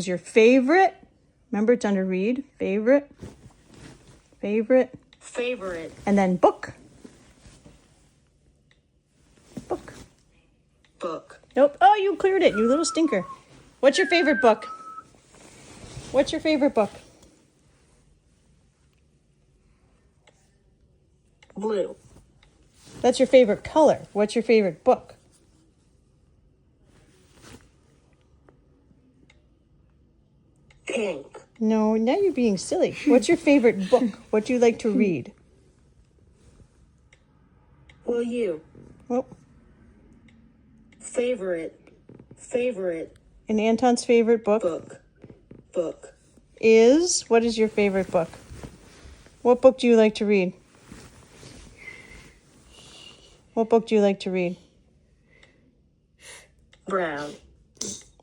Is your favorite? Remember, it's under read. Favorite. Favorite. Favorite. And then book. Book. Book. Nope. Oh, you cleared it, you little stinker. What's your favorite book? What's your favorite book? Blue. That's your favorite color. What's your favorite book? Pink. No, now you're being silly. What's your favorite book? What do you like to read? Well, you. Well, Favorite. Favorite. and Anton's favorite book Book. Book. is, what is your favorite book? What book do you like to read? What book do you like to read? Brown.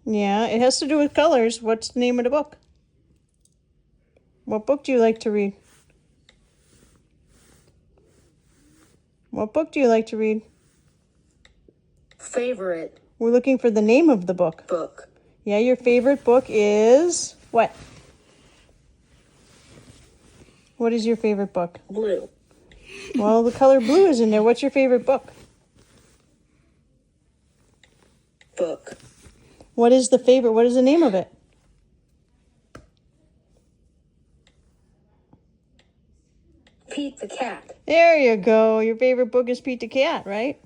Yeah, it has to do with colors. What's the name of the book? What book do you like to read? What book do you like to read? Favorite. We're looking for the name of the book. Book. Yeah, your favorite book is what? What is your favorite book? Blue. Well, the color blue is in there. What's your favorite book? Book. What is the favorite? What is the name of it? Pete the cat. There you go. Your favorite book is Pete the Cat, right?